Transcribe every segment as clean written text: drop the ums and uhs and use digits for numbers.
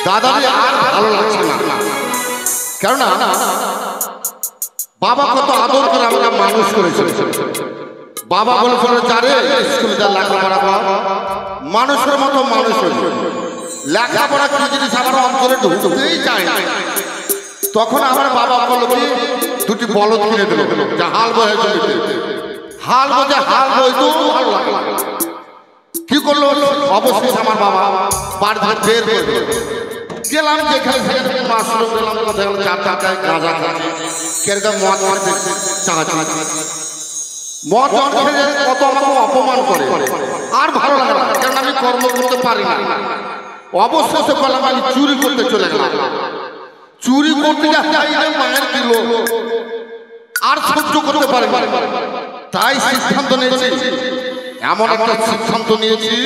দাদারে আর ভালো লাগছে না, কেননা বাবা কত আদর করে আমাকে মানুষ করেছে। বাবা বলেছিল যারে স্কুলে যা লেখাপড়া কর, মানুষের মতো মানুষ হয়েছে। লেখাপড়া কি জিনিস আমার অন্তরে ঢুকতেই চায় না। তখন আমার বাবা বলল কি দুটি বলদ কিনে দিল, যা হাল বয়ে জমিতে, হাল বোঝে হাল বইতেও ভালো লাগে। কি করলো, অবশ্যই আমার বাবা বাড়ি থেকে বের করে দিল। গেলাম যেখানে সেখানে মাশরুম গেলাম, কোথায় গেলাম চার চারটায় গাঁজা খাচ্ছে, কেরকম মদ মারছে, মদ খেয়ে কত আমাকে অপমান করে, আর ভালো লাগে না, কারণ আমি কর্ম করতে পারি না। অবশেষে বললাম আমি চুরি করতে চলে গেলাম। চুরি করতে গিয়ে মায়ের দিল, আর সহ্য করতে পারি না। তাই সিদ্ধান্ত নিয়েছি, এমন একটা সিদ্ধান্ত নিয়েছি,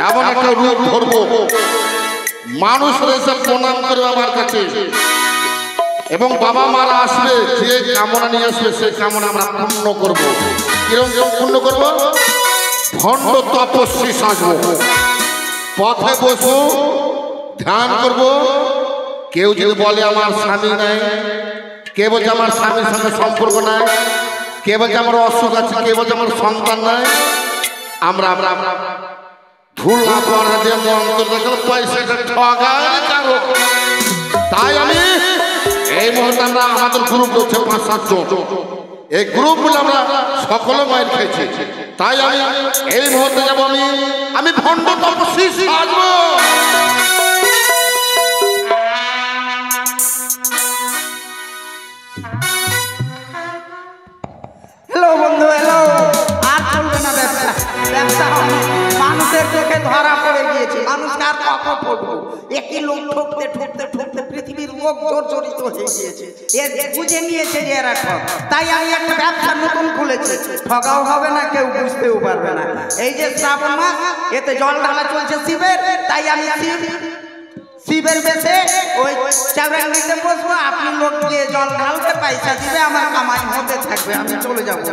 এমন একটা রূপ ধরবো, মানুষের এসে প্রণাম করবে আমার কাছে, এবং বাবা মারা আসবে, যে কামনা নিয়ে আসবে সেই কামনা আমরা পূর্ণ করবো। কিরকম পূর্ণ করবো? ভণ্ড তপস্বী সাজবো, পথে বসবো, ধ্যান করবো। কেউ যদি বলে আমার স্বামী নাই, কে বলছে আমার স্বামীর সঙ্গে সম্পর্ক নাই, কে বলছে আমার অসুখ আছে, কে বলছে আমার সন্তান নাই, আমরা ধুলা পড়া দিয়ে মন্ত্র দেখল পয়সাটা ঠগায় কারো। তাই আমি এই মুহূর্তে আমরা আমাদের গ্রুপ হচ্ছে ৫-৭ জন, এই গ্রুপ বলে আমরা সকলে মায়ের খেয়েছি। তাই আমি এই মুহূর্তে যাবো, আমি ভণ্ড তপস্বী সাজবো। হ্যালো বন্ধু, হ্যালো। আর চলবে না ব্যবসা, ব্যবসা মানুষের চোখে ধরা পড়ে গিয়েছে। মানুষকে আর কত ঠকবো? একই লোক ঠকতে ঠকতে ঠকতে পৃথিবীর লোক জর্জরিত হয়ে গিয়েছে। এর বুঝে নিয়েছে যে এরা ঠক। তাই আমি একটা ব্যবসা নতুন খুলেছি, ঠকাও হবে না, কেউ বুঝতেও পারবে না। এই যে শ্রাবণ মাস, এতে জল ঢালা চলছে শিবের, তাই আমি শিবের বেশে ওই চাবড়াতে বসবো। আপনি লোক দিয়ে জল ঢালতে পয়সা দিবে, আমার কামাই হতে থাকবে, আমি চলে যাবো।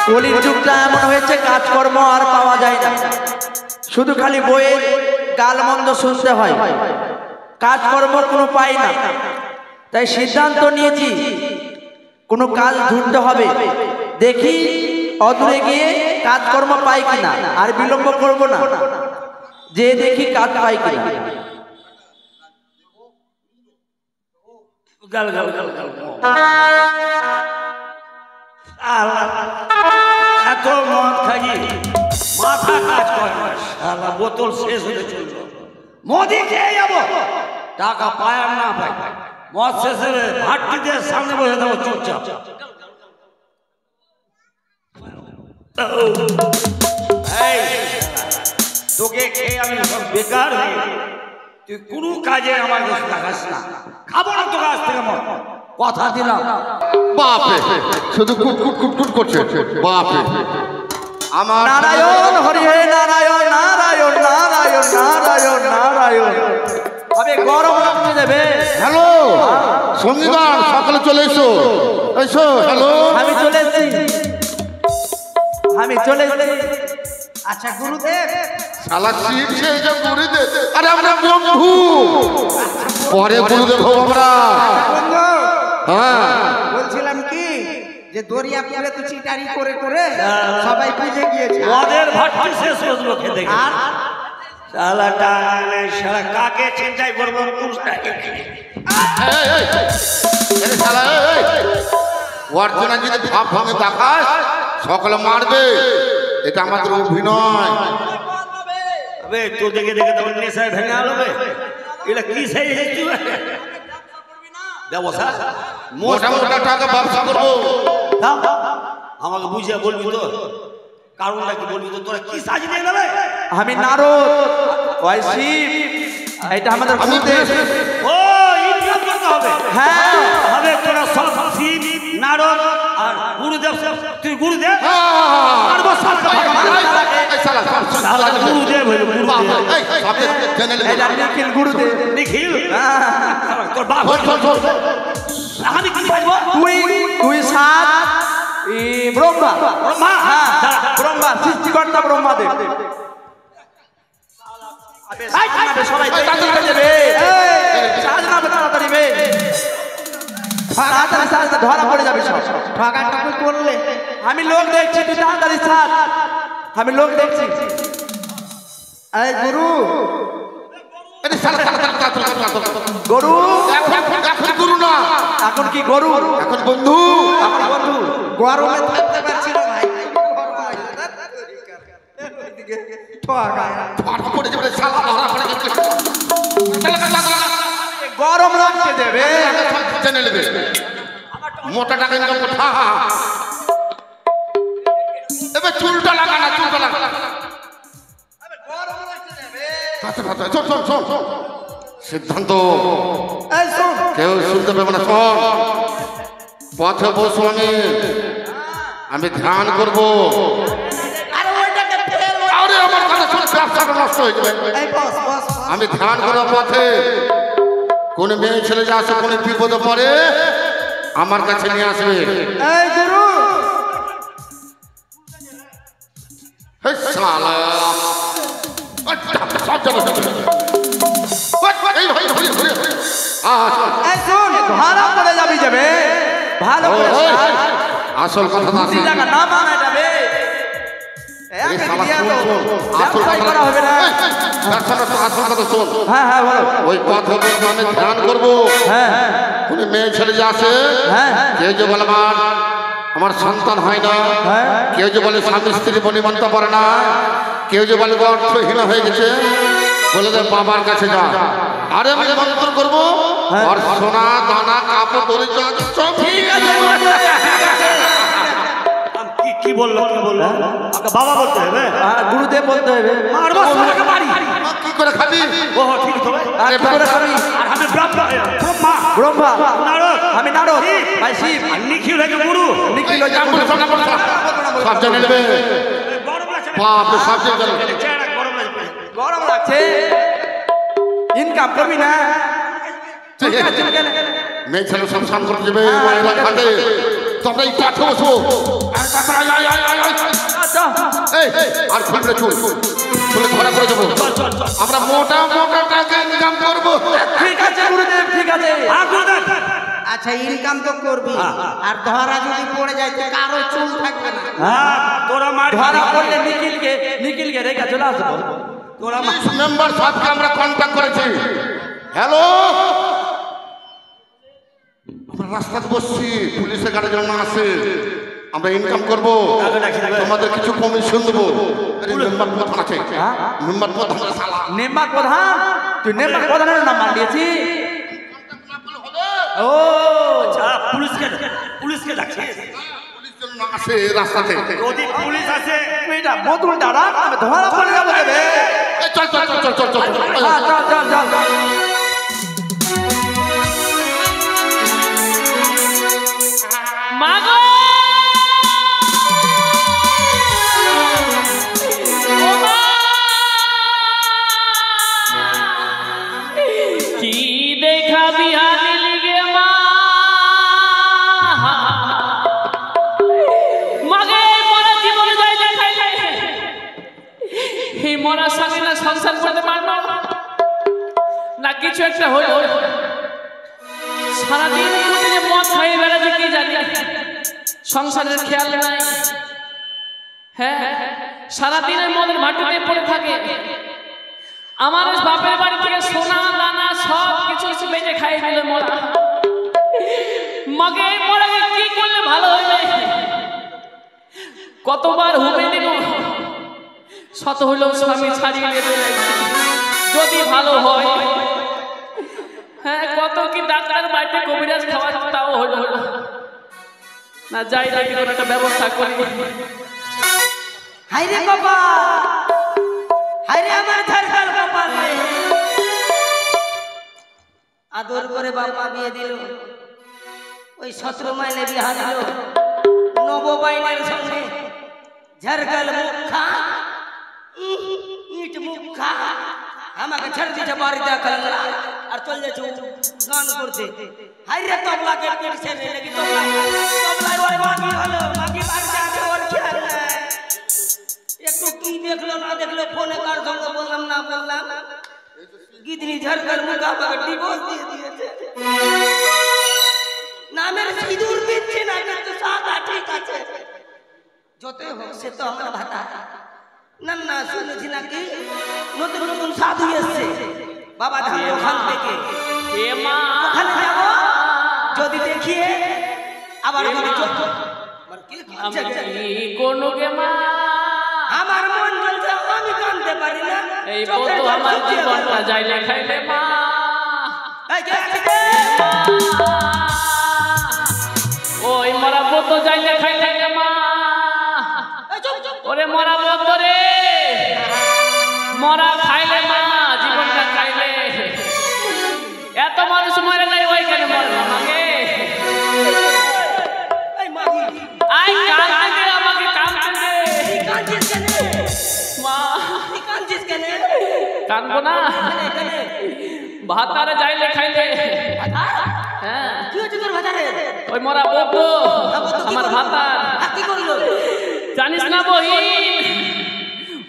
কলির যুগটা এমন হয়েছে, কাজকর্ম আর পাওয়া যায় না, শুধু খালি বইয়ের গালমন্দ শুনতে হয়, কাজকর্ম কোনো পাই না। তাই সিদ্ধান্ত নিয়েছি কোনো কাজ ঢুঁড়তে হবে, দেখি অদূরে গিয়ে কাজকর্ম পাই কিনা, আর বিলম্ব করব না, যে দেখি কাজ পাই কিনা। গাল গাল গাল গাল এত মদ খাইয়ে মাথা কাজ করে না, শালা বোতল শেষ হয়ে চলল, মদই খেয়ে যাবো, টাকা পায় আর না পাই, মদ শেষ হলে ভাটটি দিয়ে সামনে বসে দেবো চুপচাপ। তোকে খেয়ে আমি সব বেকার হয়ে, তুই কোনো কাজে আমার কাছে দেখাস না, খাবো না তোর কাছ থেকে মদ, কথা দিলাম। বাপে শুধু কুট কুট কুট কুট করছে, বাপে আমার নারায়ণ হরি হে নারায়ণ নারায়ণ নারায়ণ নারায়ণ নারায়ণ। আবে গরম লাগতে দেবে। হ্যালো সঙ্গীগণ, সকালে চলে এসো, এসো। হ্যালো, আমি চলে এসেছি, আমি চলে এসেছি। আচ্ছা গুরুদেব, শালা শিব সেই যে গুরুদেব, আরে আমরা বন্ধু, পরে গুরুদেব হবো আমরা। হ্যাঁ বলছিলাম কি যে দরিয়াপুরে তো চিটারি করে করে সবাই বুঝে গিয়েছে, ওদের ভাটটি শেষ হলো খেতে, আর শালা টানে শালা কাকে চিন্তাই করবো, পুরুষটাকে শালা অর্চনা যদি ভাব ভাঙে দেখাস সকলে মারবে, এটা আমাদের অভিনয়। আবে তো দেখে দেখে তোমার নেশায় ভেঙে আলবে, এটা কি সেই দেবো স্যার, মোটা মোটা টাকা ব্যবসা করবো। আমাকে বুঝিয়ে বলবি তো, কারণটা কি বলবি তো, তোরা কি সাজি নিয়ে নেবে? আমি নারদ, ওই শিব, এটা আমাদের গুরুদেব। ও ইনকাম করতে হবে, হ্যাঁ হবে, তোরা সব শিব নারদ আর গুরুদেব, তুই গুরুদেব আর বস শালা গুরুদেব হইল গুরুদেব। এই, সবকে জেনে নেবে। এটা নিখিল গুরুদেব। নিখিল তোর বাপ আমি কি পাইব? তুই সাত ব্রহ্মা। ব্রহ্মা হ্যাঁ দাঁড়া। ব্রহ্মা, সৃষ্টিকর্তা ব্রহ্মাদেব। সবাই তাড়াতাড়ি বে, ধরা পড়ে যাবে সব। ঠকাঠকি করলে আমি লোক দেখছি, তুই তাড়াতাড়ি ছাড়, আমি লোক দেখছি। এই গুরু, এই শালা গরু এখন গুরু না, এখন কি গরু? এখন বন্ধু। এখন বন্ধু। গরমে থাকতে পারছি না ভাই, ধরা পড়ে যাবে শালা, ধরা পড়ে যাবে। গরম লাগছে দেবে, জেনে নেবে। মোটা টাকা ইনকাম করতে। এবার চুলটা লাগা না, চুলটা লাগা। শোন সিদ্ধান্ত এই শোন, কেউ শুনতে পাবে না। শোন, পথে বসো, আমি ধ্যান করবো। আরে ওইটাকে ফেল। আরে আমার কথা শুনে ব্যবসাটা নষ্ট হয়ে যাবে। এই বস বস, আমি ধ্যান করবো পথে, কোন মেয়ে ছেলে যা আসে কোনো বিপদে পড়ে আমার কাছে নিয়ে আসবে। এই গুরু, এই শালা, সব যাবে। এই ভাই, ধরে ধরে এই শোন, ধরা পড়ে যাবি যাবে, ভালো করে ছাড়। আসল কথা না। বুদ্ধি লাগা না মানা যাবে, এই এক শালা দিয়া শোন, তো শোন, আসল ব্যবসাই কথা করা হবে না। আসল কথা শোন। হ্যাঁ হ্যাঁ বলো। ওই পথ হবে, আমি ধ্যান করবো। হ্যাঁ কোন মেয়ে ছেলে যে আসে, হ্যাঁ কেউ যে বলে আমার সন্তান হয় না, হ্যাঁ, কেউ যে বলে স্বামী স্ত্রী বনিবন্ত পারে না, কেউ যে বলে অর্থহীন হয়ে গেছে, বলে যে বাবার কাছে যা। আরে আমি মন্ত্র করবো, আর সোনা দানা কাপড় দড়ি সব ঠিক আছে। কি কি বললো কি বললো? আমাকে বাবা বলতে হবে? গুরুদেব বলতে হবে। মারবো শালাকে মারি। কি করে খাবি? ও ঠিক তো ভাই। আর কি করে খাবি? আর আমি ব্রহ্মা ব্রহ্মা, নারদ, আমি নারদ, ভাই শিব, আর নিখিল হচ্ছে গুরু। নিখিল হচ্ছে নাম বলে, নাম বলে, সব জেনে নেবে। গরম লাগছে না? বাপ রে, সব জেনে নেবে। চেহারা গরম লাগছে। গরম লাগছে, ইনকাম করবি না? মেয়ে ছেলে সব স্নান করতে যাবে মহিলা খাটে, তোমরা এই কাছে বসো। এই, আর খুলবে চুল, খুলে ধরা করে দেবো। আমরা মোটা মোটা টাকা ইনকাম করবো। ঠিক আছে গুরুদেব, ঠিক আছে। গুরুদেব আচ্ছা ইনকাম তো করবি, আর ধরা যদি পড়ে যায় তো কারো চুল থাকবে না। হ্যাঁ তোরা মার ধরা পড়লে নিখিলকে রেখে চলে আসবো। তোরা মেম্বার সাহেবকে আমরা কন্ট্যাক্ট করেছি। হ্যালো, আমরা রাস্তাতে বসছি, পুলিশের গাড়ি যেন না আসে, আমরা ইনকাম করবো, তোমাদের কিছু কমিশন দেবো। মেম্বার প্রধান আছে, মেম্বার প্রধান শালা। নেম্বার প্রধান, তুই নেম্বার প্রধানের নাম মান দিয়েছি। ও আচ্ছা পুলিশকে ডাকছে। পুলিশ যেন না আসে রাস্তাতে। যদি পুলিশ আসে এটা বোতল দাঁড়া, আমি ধরা পড়ে যাবো দেবে। এই চল চল চল চল চল চল। হ্যাঁ, চল চল চল চল। মাগো ও মা, কি দেখা বিহানি লিগে মা, মাগে মরা জীবন যায় দেখাইলে এই মরার সঙ্গে না সংসার করতে পারবো না, কিছু একটা হলো। সারাদিন মদ খাইয়ে বেড়াচ্ছে কি জানি, সংসারের খেয়াল নাই। হ্যাঁ সারাদিনের মদের ভাটুতে পড়ে থাকে। আমার বাপের বাড়ি থেকে সোনা দানা সব কিছু বেঁচে খাই দিল মরা। মাকে মরাকে কি করলে ভালো হইবে, কতবার হুমে দিল, শত হইলেও স্বামী ছাড়িয়ে নেবে যদি ভালো হয়। হ্যাঁ কত কি ডাক্তার বাড়িতে কবিরাজ খাওয়া, তাও হলো না। যাই দেখি কোনো একটা ব্যবস্থা করি। হাইরে বাবা, হাইরে আমার ঝাড়খাল বাবা রে। আদর করে বাবা বিয়ে দিল, ওই 17 মাইলে বিয়া দিল নববাইনের সঙ্গে। ঝাড়খাল মুখা ইট মুখ খা আমাকে ছেড়ে দিতে বাড়িতে কাল্লা আর চলে যাচ্ছে গান করতে হাই রে তবলা কে পেটছে রে লাগি তবলা ওই মাগি হলো মাগি বাড়িতে আছে ওর খেয়াল নাই একটু কি দেখলো না দেখলো ফোনে কার সঙ্গে বললাম না বললাম গিদনি ঝরকার মুখা আমাকে ডিভোর্স দিয়ে দিয়েছে নামের সিঁদুর দিচ্ছে না কিন্তু সাদা ঠিক আছে যতই হোক সে তো আমার ভাতা না না শুনেছি নাকি নতুন নতুন সাধু এসছে বাবা ধাম ওখান থেকে ওখানে যাব যদি দেখিয়ে আবার আমার মন জ্বলছে আমি কাঁদতে পারি না এই বন্ধু আমার জীবনটা যাইলে খাইলে মা ওই মরা বন্ধু যাইলে খাইলে মা ওরে মরা বন্ধু রে মরা খাইলে মা জীবনটা খাইলে এত মানুষ মরে নাই ওইখানে মরে না মাগে আই কাঁদতে আমাকে কাঁদতে মা কাঁদবো না ভাতারে যাইলে খাইলে হ্যাঁ ওই মরা বন্ধু আমার ভাতার জানিস না বহিন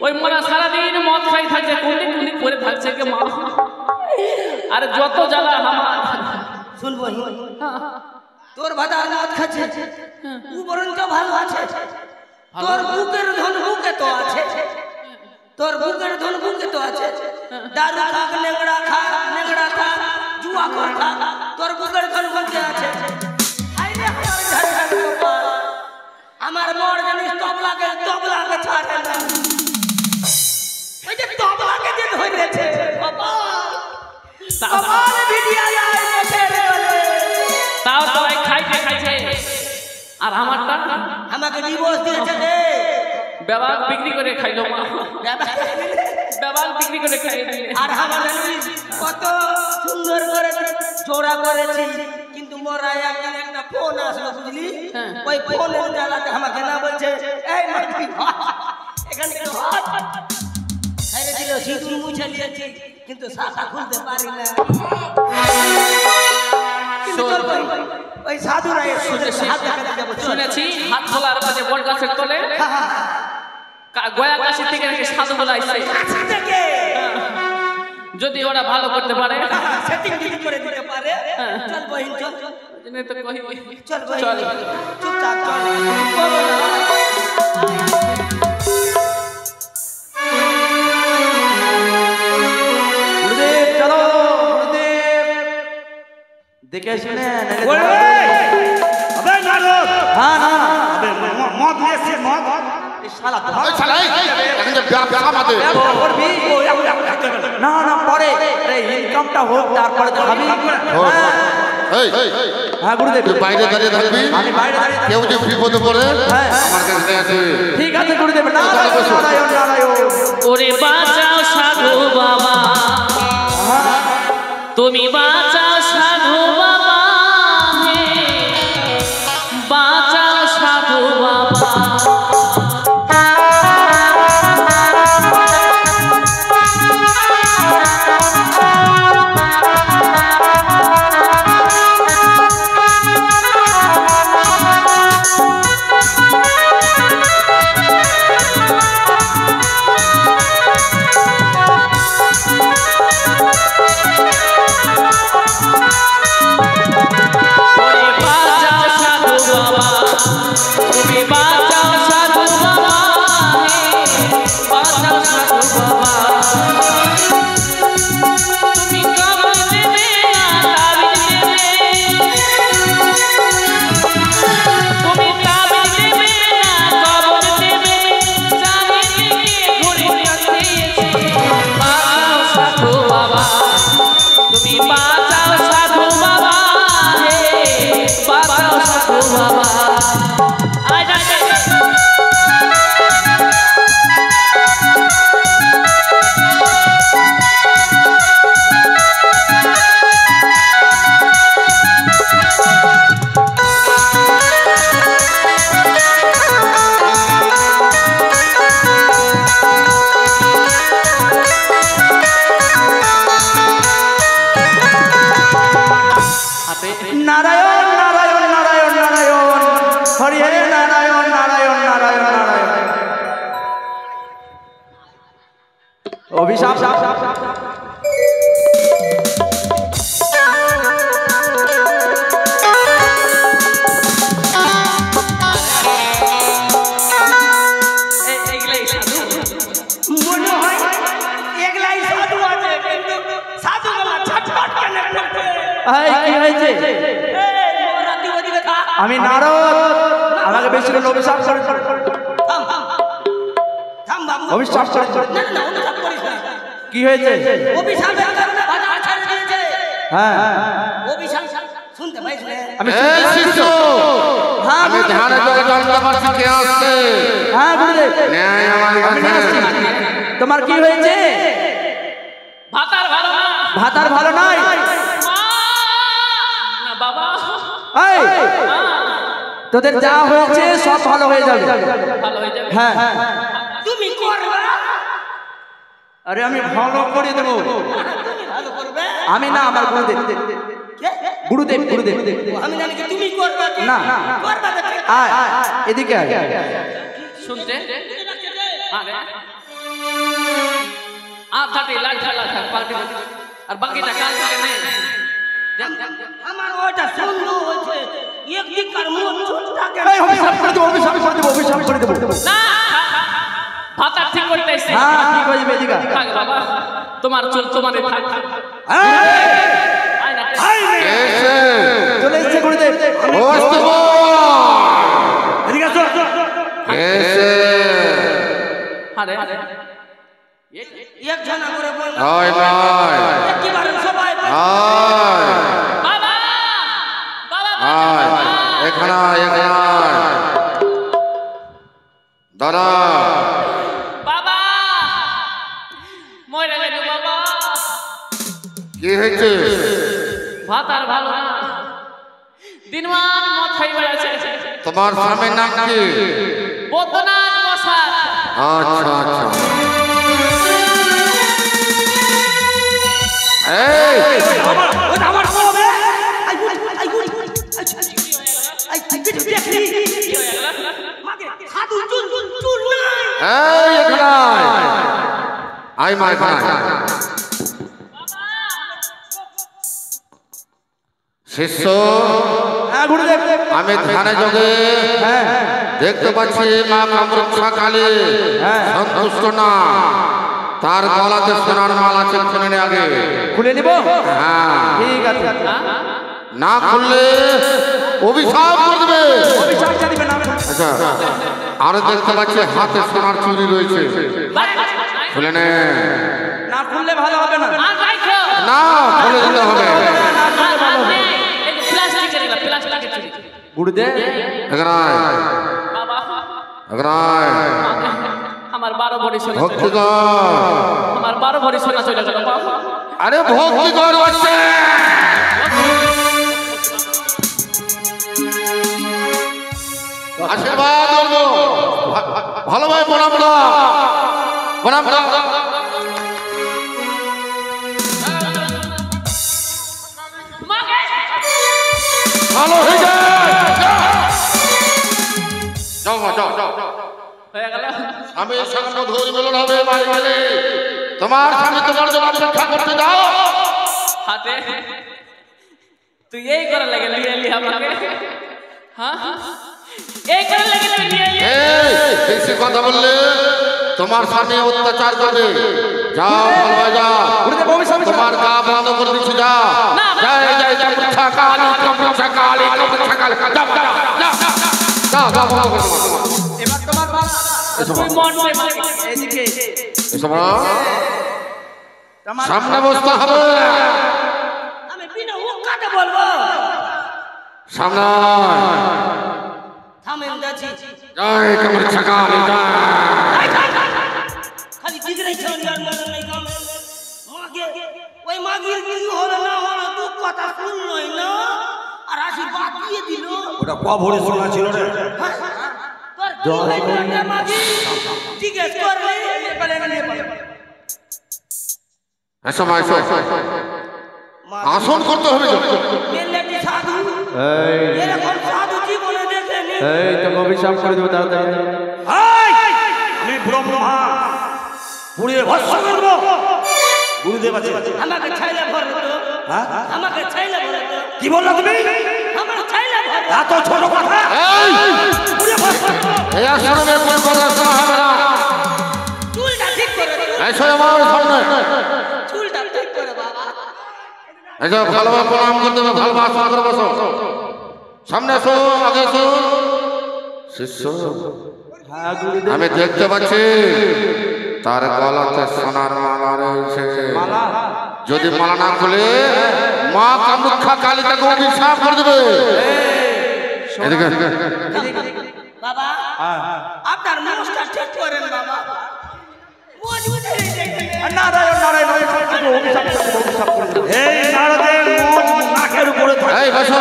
ওই মরা সারাদিন মদ খাই থাকছে কুন্দি কুন্দি করে থাকছে কে মা আর যত জ্বালা আমার শুন বহিন তোর ভাতা মদ খাচ্ছে ও বরঞ্চ ভালো আছে তোর বুকের ধন বুকে তো আছে তোর বুকের ধন বুকে তো আছে দারু খাক নেংড়া খা জুয়া কর খা তোর বুকের ধন বুকে আছে আমার বড় জানিস তবলাকে ছাড়ে না ওই যে তবলাকে যে ধরেছে কপাল ভিডিয়া যায় মুখের গলে তাও তো এই খাইতে খাইছে আর আমারটা আমাকে ডিভোর্স দিয়েছে রে বেবাক বিক্রি করে খাইলো মা বেবাক বিক্রি করে খাইয়ে দিলে আর আমার কত সুন্দর করে জোড়া করেছি কিন্তু মোরা একদিন একটা ফোন আসলো বুঝলি ওই ফোনের জ্বালাতে আমাকে না বলছে এই মাটি এখানে ছেড়ে দিল সিঁদুর মুছে নিয়েছি কিন্তু শাখা খুলতে পারি না কিন্তু ওই সাধুরা শুনেছি হাত খোলার মাঝে বট গাছের তলে গয়া কাশি থেকে সাধু বলা আসছে যদি ওরা ভালো করতে পারে সেটিং করে দিতে পারে চল বহিন চল চল চল চুপচাপ চল গুরুদেব চলো গুরুদেব দেখে শুনে হ্যাঁ না মদ নিয়েছে মদ শালা তো ওই শালা এখন যে ব্যবসা আমাদের করবি না না পরে ইনকামটা হোক তারপরে তো খাবি এই হ্যাঁ গুরুদেব তুই বাইরে দাঁড়িয়ে থাকবি আমি বাইরে দাঁড়িয়ে কেউ যে বিপদে পড়ে হ্যাঁ আমার কাছে আছে ঠিক আছে গুরুদেব নারায়ণ নারায়ণ নারায়ণ ওরে বাঁচাও সাধু বাবা তুমি বাঁচাও সাধু বাবা হে বাঁচাও সাধু বাবা অভিশাপ মনে হয় এগলাই সাধু আছে কিন্তু সাধু গলা ছটফট কেন করছে? কি হয়েছে? এই মোরাতি ওদিকে থাক। আমি নারদ, আমাকে বেশি করে অভিশাপ করে থাম থাম থাম বাবু। অভিশাপ করে না না অভিশাপ করিস না। কি হয়েছে? অভিশাপের কারণে বাজার ছেড়ে দিয়েছে। হ্যাঁ অভিশাপ শুনতে পাইছ না? আমি এই শিষ্য, হ্যাঁ আমি ধ্যানে যোগে জানতে পারছি কে আসছে। হ্যাঁ গুরুদেব, ন্যায় আমার আমি কাছে। আসছি। তোমার কি হয়েছে? ভাতার ভালো না। ভাতার ভালো নাই? মা! না বাবা, এই, তোদের যা হয়েছে সব ভালো হয়ে যাবে। ভালো হয়ে যাবে। হ্যাঁ, তুমি করবে? আরে আমি ভালো করে দেবো। তুমি ভালো করবে? আমি না, আমার গুরুদেব। কে? গুরুদেব গুরুদেব আমি জানি কি তুমি করবে কি? না। করবে তো ঠিক। আয় এদিকে আয়। শুনতে আরে আধাটি লাঠা লাঠা পাল্টি আর বাকিটা কাল থেকে নেই। আমার ওটা সুন্দর হয়েছে। একদিককার মুখ ছোটটাকে এই অভিশাপ করে দেবো, অভিশাপ করে দেবো, অভিশাপ করে দেবো। না, ভাতার ঠিক করতে এসে হ্যাঁ ঠিক হয়ে যাবে, এদিকে আয়। থাক বাবা, তোমার চুল তোমারে থাক। এই, আয় না, এসে চলে এসছে গুরুদেব। বসতে বল। এদিকে আসো। এসে আরে এক ঝানা করে বল। নয় নয় একেবারে সবাই আয় বাবা, বাবা আয় এখানে আয়, এখানে আয়। দাঁড়া। বাবা, মরে গেল বাবা। কি হয়েছে? ভাতার ভালো না, দিনমান মদ খাই বেড়াচ্ছে। তোমার স্বামীর নাম কি? বদনাথ বসাক। আচ্ছা আচ্ছা। এই ওটা আমার হবে। I good I good I কিছু দেখলি? মাকে সাধু চুল চুল চুল নাই। এই এখানে আয়। আয় মা এখানে আয়। শিষ্য, হ্যাঁ গুরুদেব। আমি ধ্যানে যোগে হ্যাঁ দেখতে পাচ্ছি মা কামরূপা কালী সন্তুষ্ট না। তার গলাতে সোনার মাল আছে, খুলে নে আগে। খুলে নিব। হ্যাঁ, ঠিক আছে। না খুললে অভিশাপ করবে। অভিশাপটা দিবেন না। আচ্ছা, আরো দেখতে পাচ্ছি হাতে সোনার চুড়ি রয়েছে, খুলে নে। না খুললে ভালো হবে না। আর রাখো না, খুলে দিতে হবে। প্লাস্টিকের চুরি। গুরুদেব এখানে আয়, বাবা, এখানে আয়। আমার 12 ভরি সোনা, ভক্তি কর। আমার 12 ভরি সোনা চলে গেল বাবা। আরে ভক্তি কর হচ্ছে। আশীর্বাদ করবো। ভালো ভাই প্রণাম দাও, প্রণাম দাও। মাকে ভালো হয়ে যায়। যাও মা, যাও যাও। হয়ে গেল। আমি সঙ্গ ধরে মিলন হবে বাড়ি গেলে। তোমার স্বামী তোমার জন্য অপেক্ষা করতে দাও। হাতে তুই এই করে লাগে নিয়ে এলি আমাকে। হ্যাঁ, এই করে লাগে তুই নিয়ে এলি। এই বেশি কথা বললে তোমার স্বামী অত্যাচার করবে। যাও ভালো হয়ে যাও। গুরুদেব অভিশাপ। তোমার গা বন্ধ করে দিচ্ছি, যাও। জয় জয় কামরূপা কালী, কামরূপা কালী, কামরূপা কালী। যাও যাও যাও যাও যাও, বন্ধ করে দাও। এবার তোমার পালা। তুই মন থেকে এদিকে এসব না, তোমার সামনে বসতে হবে। আমি বিনা ওকাতে বলবো। সামনে আয়। থামেন যাচ্ছি। জয় কামরূপা কালী, জয়। খালি জিগরাই ছিল আর মনে নাই কাম। মাগে ওই মাগির কি হলো না হলো তুই কথা শুনলই না আর আশীর্বাদ দিয়ে দিল। ওটা ক ভরি সোনা ছিল রে? তোর কি হইছে মাগি? জিজ্ঞেস করলি বলে না বলে। এসো মা, এসো। আসন করতে হবে। মেলেটি সাধু এই এরকম সাধু জীবনে দেখেনি। এই তো অভিশাপ করে দেবো তাড়াতাড়ি। আমি ব্রহ্মা পুড়িয়ে ভস্ম করবো। গুরুদেব আছে। আমাকে ছাইলে ভরে তো, হ্যাঁ আমাকে ছাইলে ভরে তো। কি বললা তুমি? আমার ছাইলে ভরে। এত ছোট কথা। পুড়িয়ে ভস্ম করবো। এই আশ্রমে কোন কথা শোনা হবে না। চুলটা ঠিক করে দে। এই শোনো আমার সামনে। চুলটা ঠিক করে বাবা। এই যে ভালোভাবে প্রণাম করতে হবে, ভালোভাবে আসন করে বসো। সামনে এসো, আগে এসো। শিষ্য, হ্যাঁ গুরুদেব। আমি দেখতে পাচ্ছি তার গলাতে সোনার মালা রয়েছে। মালা? যদি মালা না খুলে মা কামাখ্যা কালী তাকে অভিশাপ করে দেবে। এদিকে বাবা হ্যাঁ আপনার মুখটা ঠিক করেন বাবা। মজবুত হয়ে যাবে। নারায়ণ নারায়ণ নারায়ণ অভিশাপ করে দেবো, অভিশাপ করে দেবো। এই নারদের মোচ নাকের উপরে থাকে। এই বসো।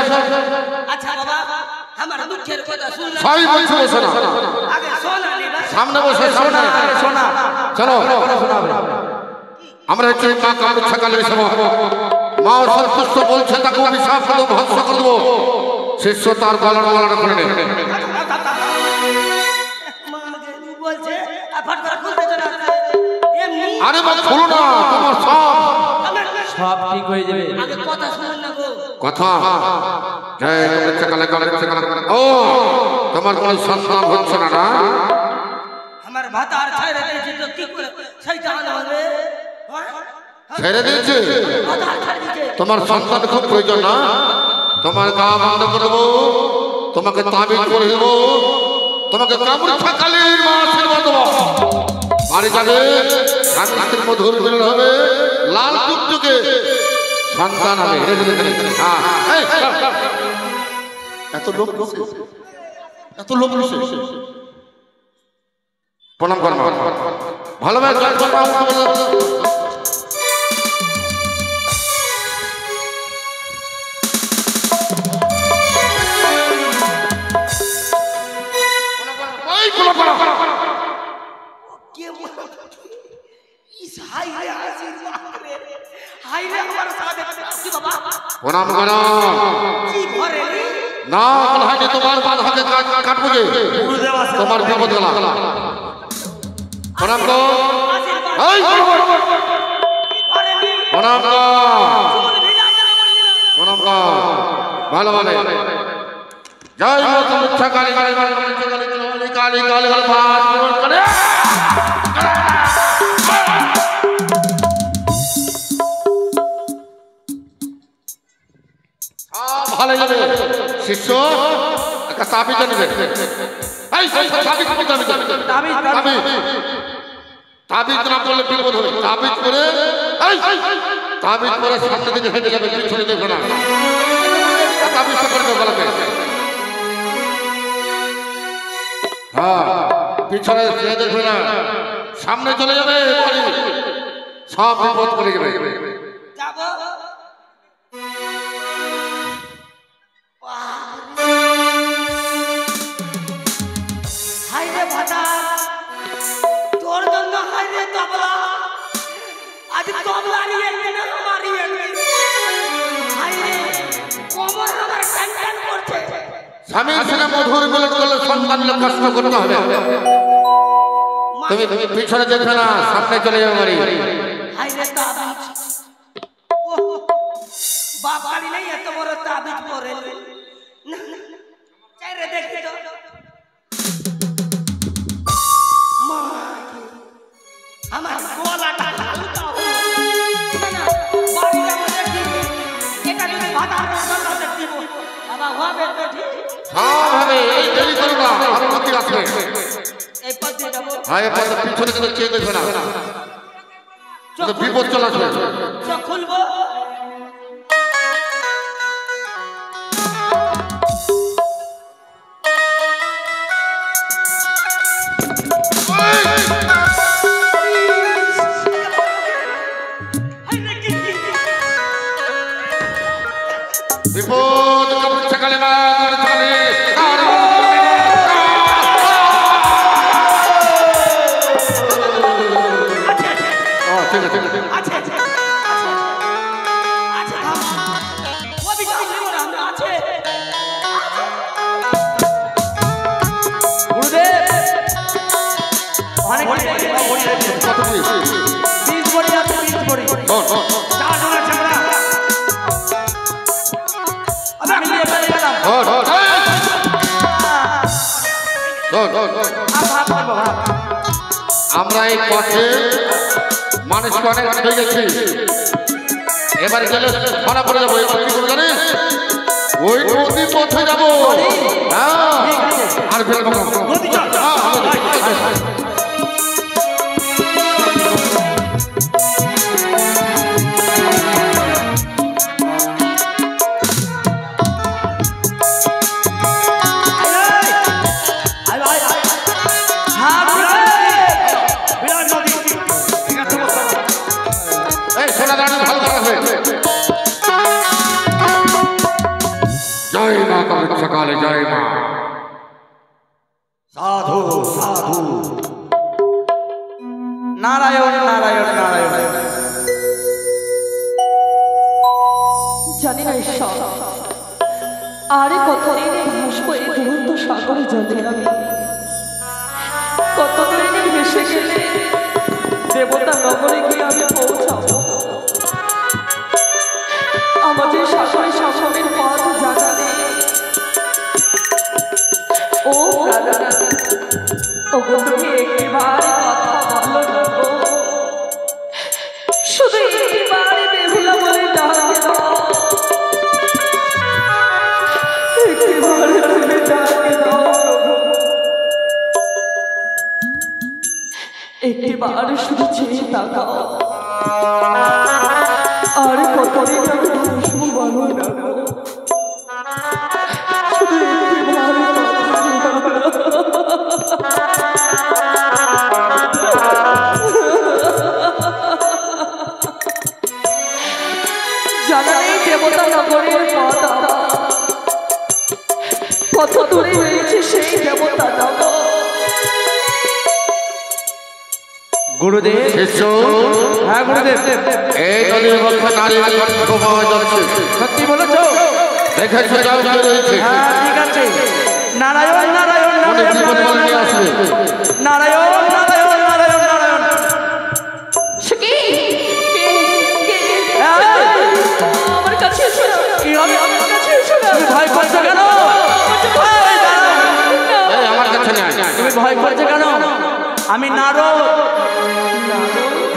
আচ্ছা বাবা, আমার দুঃখের কথা শুনলাম। সবই বলছি, বসো না। আগে শোনালি না। সামনে বসে সামনে শোনা চলো। আমরা হচ্ছে মা কামাখ্যা কালীর সেবক। মা সন্তুষ্ট বলছে তাকে অভিশাপ করে দেবো, ভস্ম করে দেবো। শিষ্য তার গলার মালাটা খুলে নে। মাকে বলছে আর ফট করে খুলতে চলে আসছে। এমনি আরে মা খুলো না, তোমার সব সব ঠিক হয়ে যাবে। আগে কথা শুনুন না গো। কথা। জয় কামাখ্যা কালী, কামাখ্যা কালী। ও তোমার কোনো সন্তান হচ্ছে না না? আমার ভাতা আর ছাইরে দিয়েছে তো কি করে সেইটা আনা হবে? ছেড়ে দিয়েছে? ভাতা আর ছাইরে দিয়েছে। তোমার সন্তান খুব প্রয়োজন না? তোমার গা বন্ধ করে দেবো, তোমাকে তাবিজ করে দেবো, তোমাকে কামাখ্যা কালীর মা আশীর্বাদ দেবো। বাড়ি যাবে, হাতের মধুর মিলন হবে, লাল টুকটুকে সন্তান হবে। হ্যাঁ, এই, এত লোক এত লোক প্রণাম কর। ভালোভাবে কে ইস হাইরে আশীর্বাদ রে। হাইরে আমার সাথে কি বাবা? প্রণাম কর। কি ভরে রে? না হয়নি তোমার বাধাকে কাটবো যে গুরুদেব আছে। তোমার বিপদ গলা। প্রণাম কর। আশীর্বাদ এই, কি ভরে রে? প্রণাম কর। চুল ভিজা গেল বললি না। প্রণাম কর ভালোভাবে। জয় মা কামাখ্যা কালী, কালী কালী কালী কালী কালী কালী। ভালো যাবে শিষ্য, একটা তাবিজ নেবে। এই তাবিজ তাবিজ না করলে বিপদ হবে। তাবিজ করে তাবিজ করে সামনে দিকে হেঁটে যাবে, পিছনে দেখবে না। তাবিজটা করে দেবে গলাতে। হ্যাঁ, পিছনে দেখবে না, সামনে চলে যাবে, সব বিপদ করে যাবে। যাবো। হাইরে ভাতা, তোর জন্য হাইরে তবলা। আজ তবলা নিয়ে এলেন, আমারই এলেন। হাইরে কোমর আমার টান করছে। স্বামীর সঙ্গে মধুর মিলন করলে সন্তান কষ্ট করতে হবে। তুমি পিছনে দেখবে না, সামনে চলে যাবে বাড়ি। হাইরে তাবিজ, বাপ বাড়ি নেই এত বড় তাবিজ পরে। না না, চাইরে দেখি তো। মা, আমার গলাটা হালকা হলো। না না, বাড়িটা মধ্যে দিব। এটা যদি ভাতার মধ্যে দিব, বাবা হবে তো ঠিক। সব হবে, এই দেরি করো না, আরো বাকি আসবে। এই পথ দিয়ে যাবো। হ্যাঁ, এ পথে পিছনে কিন্তু চেয়ে দেখবে না, বিপদ চলে আসবে। চোখ খুলবো। বিপদ কামাখ্যা কালী মা কালী। ঠিক আছে, ঠিক আছে। আছে আছে আছে ও বিচার করব না, আমরা আছে। গুরুদেব অনেক কত কি? 20 ভরি আছে 20 ভরি। চারজন আছে আমরা। আমি নিয়ে চলে গেলাম। আর ভাগ করবো ভাগ। আমরা এই পথে মানুষকে অনেক হয়ে গেছি, এবার গেলে ধরা পড়ে যাবো। এবার কি করবো জানিস? ওই নদী পথে যাবো। হ্যাঁ, আর ফেলবো না। নদী চল। হ্যাঁ বুঝলে? বিরাট নদী। ঠিক আছে বস। এই সোনা দাঁড়িয়ে ভালো করা হয়ে জয় মা কবি সকালে জয় মা। সাধু সাধু। নারায়ণ নারায়ণ নারায়ণ। জানি না ঈশ্বর, আরে কতদিন ভাসবো এই দুরন্ত সাগরে জলে আমি, কতদিন ভেসে গেলে দেবতা নগরে গিয়ে আমি পৌঁছাবো। আমাদের সাগরে সাগরের পথ জানা নেই। ও প্রাণনা, ওগো তুমি একটিবার কথা বলো না গো, শুধু একটিবার বেহুলা বলে ডাকে দাও, একটিবার তুমি ডাকে দাও প্রভু, একটিবার শুধু চেয়ে তাকাও। আর কতদিন আমি ভাসবো বলো না গো, শুধু একটিবার জানা নেই দেবতা নগরের পথ আমার, কত দূরে রয়েছে সেই দেবতা নগর। গুরুদেব। শিষ্য, হ্যাঁ গুরুদেব। এই নদীর মধ্যে নারী পাওয়া যাচ্ছে। সত্যি বলেছো? দেখেছো যাও কি রয়েছে? হ্যাঁ ঠিক আছে। নারায়ণ নারায়ণ অনেক নারায়ণ জীবন বলে নিয়ে আসবে। নারায়ণ নারায়ণ নারায়ণ নারায়ণ। সে কি? আমার কাছে এসো না। কি হবে? আমার কাছে এসো না। তুমি ভয় করছো কেন? এই আমার কাছে নেই। তুমি ভয় করছো কেন? আমি নারদ।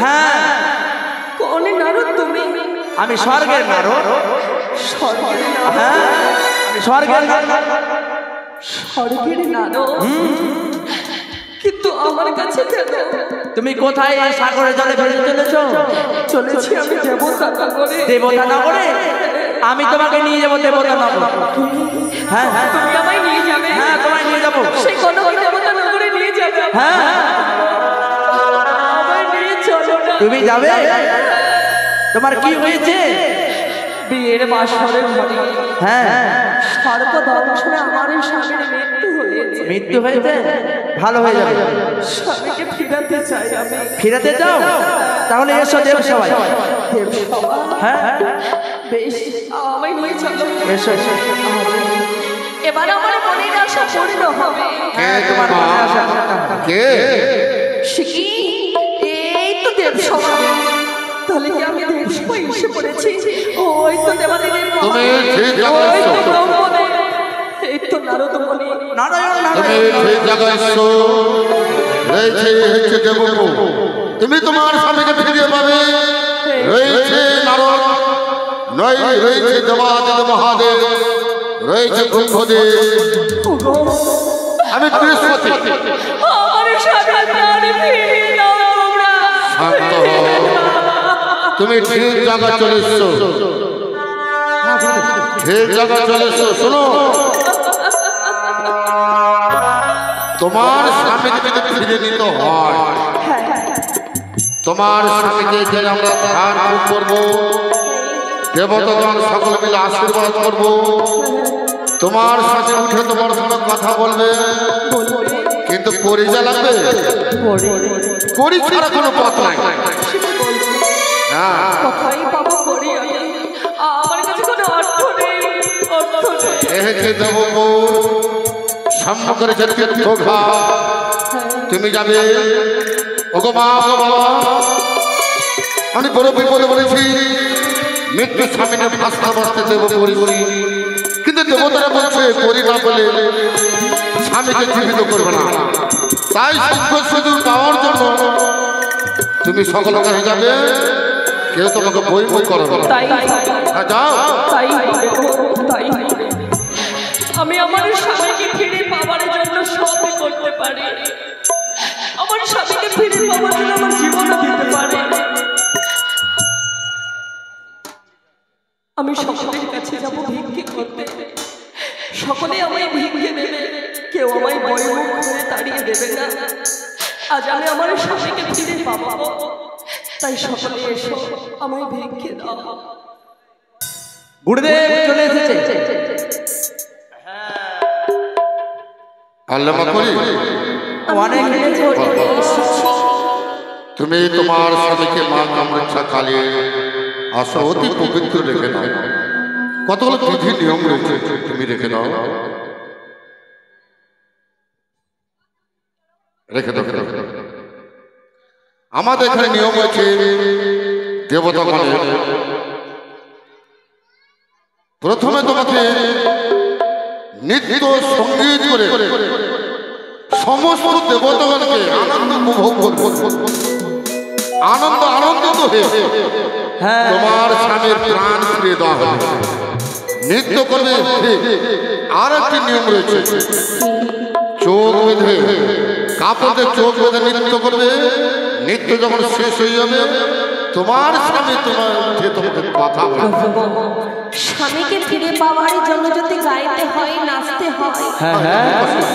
হ্যাঁ কোন নারদ তুমি? আমি স্বর্গের নারদ। স্বর্গের নারদ? হ্যাঁ আমি স্বর্গের নারদ। স্বর্গের নারদ? কিন্তু আমার কাছে কেন? তুমি কোথায় এই সাগরের জলে ভেসে চলেছো? চলেছি আমি দেবতা নগরে। দেবতা নগরে? আমি তোমাকে নিয়ে যাবো দেবতা নগর। হ্যাঁ হ্যাঁ তুমি আমায় নিয়ে যাবে? হ্যাঁ তোমায় নিয়ে যাবো। সেই কনক দেবতা নগরে নিয়ে যাবে? হ্যাঁ আমায় নিয়ে চলো না। তুমি যাবে? তোমার কি হয়েছে? বিয়ের বাসরের ঘরে হ্যাঁ সর্প দংশনে আমার এই স্বামীর মৃত্যু হয়েছে। মৃত্যু হয়েছে? ভালো হয়ে যাবে। স্বামীকে ফিরাতে চাই আমি। ফিরাতে চাও? তাহলে এসো দেব সবাই। দেবসভা? হ্যাঁ বেশ, আমায় নিয়ে চলো। এসো এসো। এবার আমার মনের আশা পূর্ণ হবে। কে তোমার মা? মনে আসা কে? সে কি? এই তো দেবসভা। তাহলে কি আমি দেবসভায় এসে পড়েছি? ওই তো দেবাদেবীর তুমি ঠিক ওই তো জায়গায় ব্রহ্মদেব, এই তো নারদমণি। নারায়ণ তুমি নারায়ণ। ঠিক জায়গায় এসছো। রয়েছে হচ্ছে দেবকো। তুমি তোমার স্বামীকে ফিরিয়ে পাবে। রয়েছে নারদ, নয় রয়েছে দেবাদিদেব মহাদেব, রয়েছে ব্রহ্মদেব। ওগো, আমি বৃহস্পতি। আমার স্বামীর প্রাণ ফিরিয়ে দাও তোমরা। শান্ত হও। তুমি ঠিক জায়গায় চলে এসছো। ঠিক জায়গায় চলে এসছো। শোনো, তোমার স্বামীকে যদি ফিরে নিতে হয়, তোমার স্বামীকে যে আমরা ধ্যান করবো, দেবতাগণ সকল মিলে আশীর্বাদ করব। তোমার সাথে উঠে তোমার সঙ্গে কথা বলবে, কিন্তু পরিচয় লাগবে। করি ছাড়া কোনো পথ নাই। হ্যাঁ, কোথায় পাবো করি আমি? আমার কাছে কোনো অর্থ নেই, অর্থ নেই। এসে দেবো সম্মুখের যে তীর্থঘাট, তুমি যাবে ওগো মা বাবা আমি বড় বিপদে বলেছি মৃত্যুর সামনে ভাস্তা বাঁচতে দেব করি কিন্তু দেবতারা বলছে করি না বলে স্বামীকে জীবিত করবে না তাই শুধু পাওয়ার জন্য তুমি সকল কাছে যাবে কেউ তোমাকে বই করবে না যাও তাই আমি আমার স্বামীকে ফিরে পাওয়ার জন্য সবই করতে পারি আমার স্বামীকে ফিরে পাওয়ার জন্য আমার জীবনও দিতে পারি আমি সকলের কাছে যাব ভিক্ষে করতে সকলে আমায় ভিক্ষে দেবে কেউ আমায় বইমুখ করে তাড়িয়ে দেবে না আজ আমি আমার স্বামীকে ফিরে পাবো তাই সকলে এসো আমায় ভিক্ষে দাও গুরুদেব চলে এসেছে আল্লাহ করি অনেক তুমি তোমার স্বামীকে মা কামরক্ষা কালে আসো অতি পবিত্র রেখে দাও কতগুলো বিধি নিয়ম রয়েছে তুমি রেখে দাও রেখে দাও আমাদের এখানে নিয়ম আছে দেবতা মানে প্রথমে তোমাকে নৃত্য সঙ্গীত করে সমস্ত দেবতাগণকে আনন্দ উপভোগ করবে আনন্দিত হয়ে তোমার স্বামীর প্রাণ ফিরিয়ে দেওয়া হবে নৃত্য করবে আর একটি নিয়ম রয়েছে চোখ বেঁধে কাপড়ে চোখ বেঁধে নৃত্য করবে নৃত্য যখন শেষ হয়ে যাবে তোমার স্বামী তোমাকে কথা বলবে স্বামীকে ফিরে পাওয়ার জন্য যদি গাইতে হয় নাচতে হয়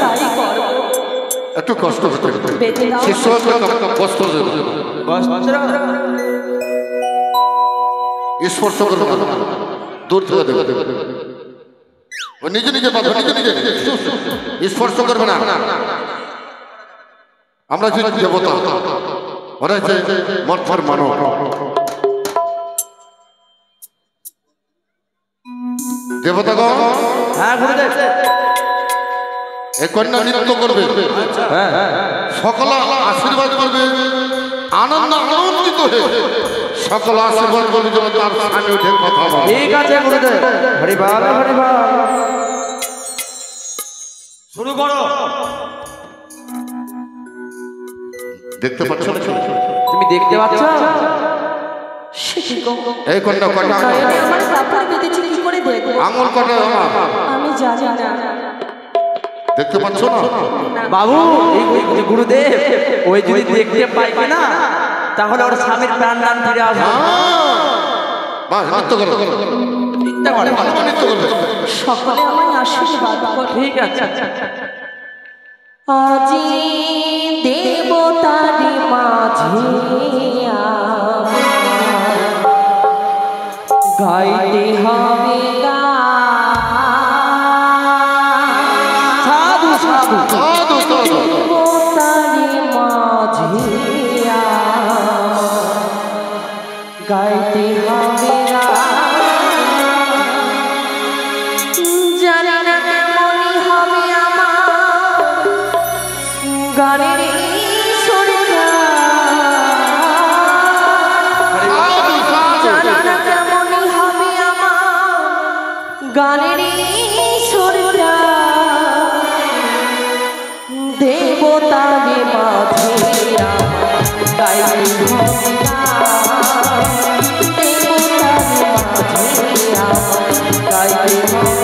তাই করো একটু কষ্ট হতে বেঁধে দাও শিষ্য কষ্ট দেবে স্পর্শ করবে না দূর থেকে দেবে ও নিজে নিজে বাধা নিজে স্পর্শ করবে না আমরা যে দেবতা ওরা যে মর্থর মানব দেবতাগণ এই কন্যা নৃত্য করবে সকল আশীর্বাদ করবে আনন্দিত হয়ে সকল আশীর্বাদ করবে যেন তার স্বামী উঠে কথা বলে ঠিক আছে গুরুদেব হরিবাল শুরু করো দেখতে পাচ্ছ তুমি দেখতে পাচ্ছ এই কন্যা কটা আমার কাপড় বেঁধেছি কি করে দেখবো আঙুল কটা আমি জানি না দেখতে পাচ্ছ না বাবু এই গুরুদেব ওই যদি দেখতে পাইবে না তাহলে ওর স্বামীর প্রাণ দান ফিরে আসবে বাহ নৃত্য করো ভালো নৃত্য করবে সকলে আমায় আশীর্বাদ করো ঠিক আছে আজি দেবতারি মাঝে গাইতে হবে সাধু সাধু সাধু সাধু দেবতারি মাঝে গাইতে হবে জানি না কেমনই হবে আমার গানের সুরটা জানি না কেমনই হবে আমার গানের সুরটা দেবতারে মাঝে গাইতে হবে দেবতারে মাঝে গাইতে হবে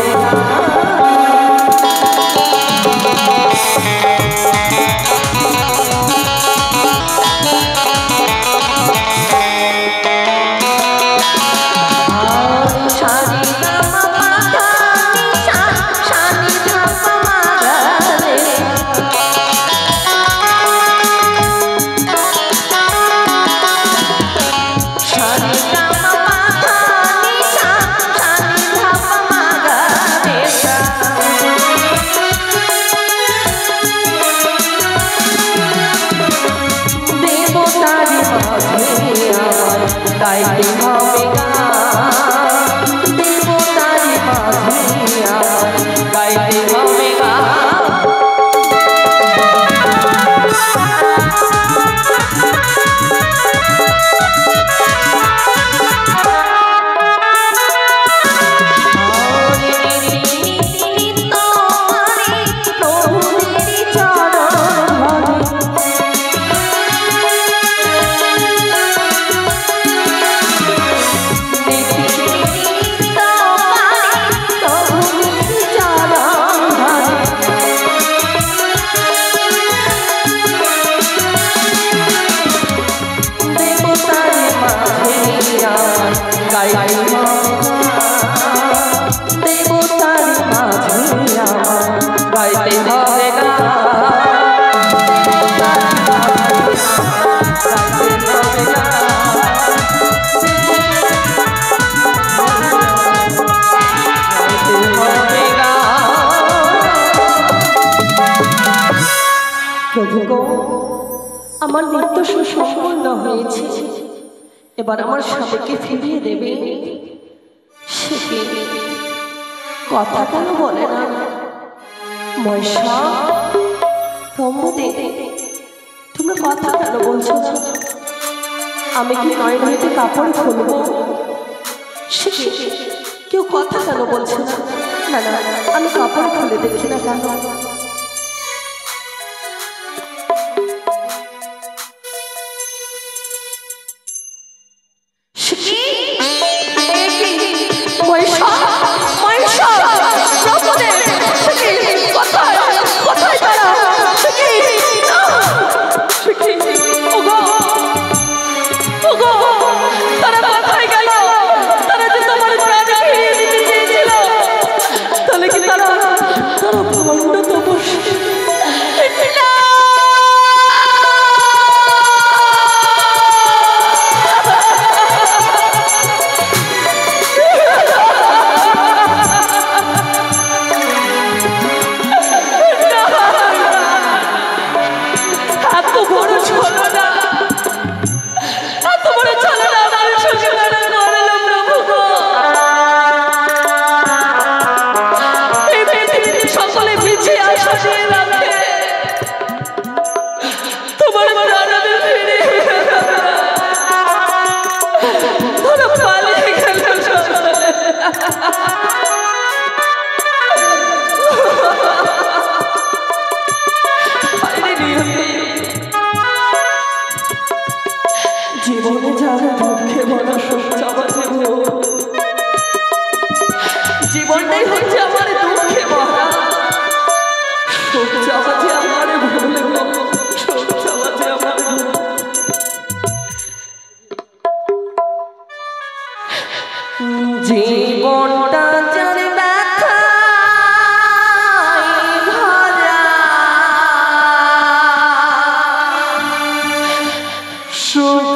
গাইতে হবে দেবতারি মাঝে গাইতে হবে প্রভু গো, আমার নিত্য সুসম্পন্ন হয়েছে, এবার আমার স্বামীকে ফিরিয়ে দেবে। সে কি কথা কেন বলে না? ময়সা, তোমরা কথা কেন বলছো না? আমি কি নয় নয়তে কাপড় খুলবো? সে কেউ কথা কেন বলছে না? না না, আমি কাপড় খুলে দেখি না কেন? জীবনে যারা দুঃখে ভরা শোক চাপাতে জীবনটাই হচ্ছে আমার দুঃখে ভরা শোক চাপাতে আমার ভুলে শোক চাপাতে আমার জীবনটা জানে ব্যথা ভরা শোক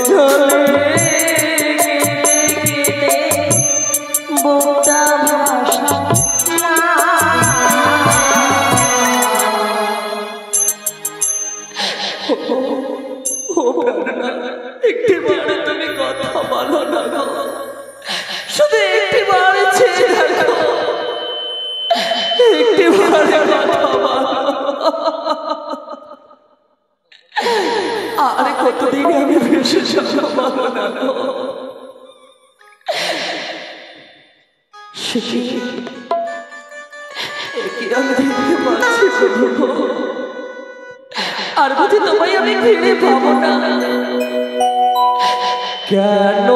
জলে বুকটা ভাসা একটিবারে তুমি কথা বলো না গো, শুধু একটিবারে চেয়ে দেখো, একটিবারে কথা বলো। আরে কতদিন আমি ভেসে যাবো বলো না গো। সে কি আমি দেখতে পাচ্ছি গো, আর বুঝি তোমায় আমি ফিরে পাবো না। কেন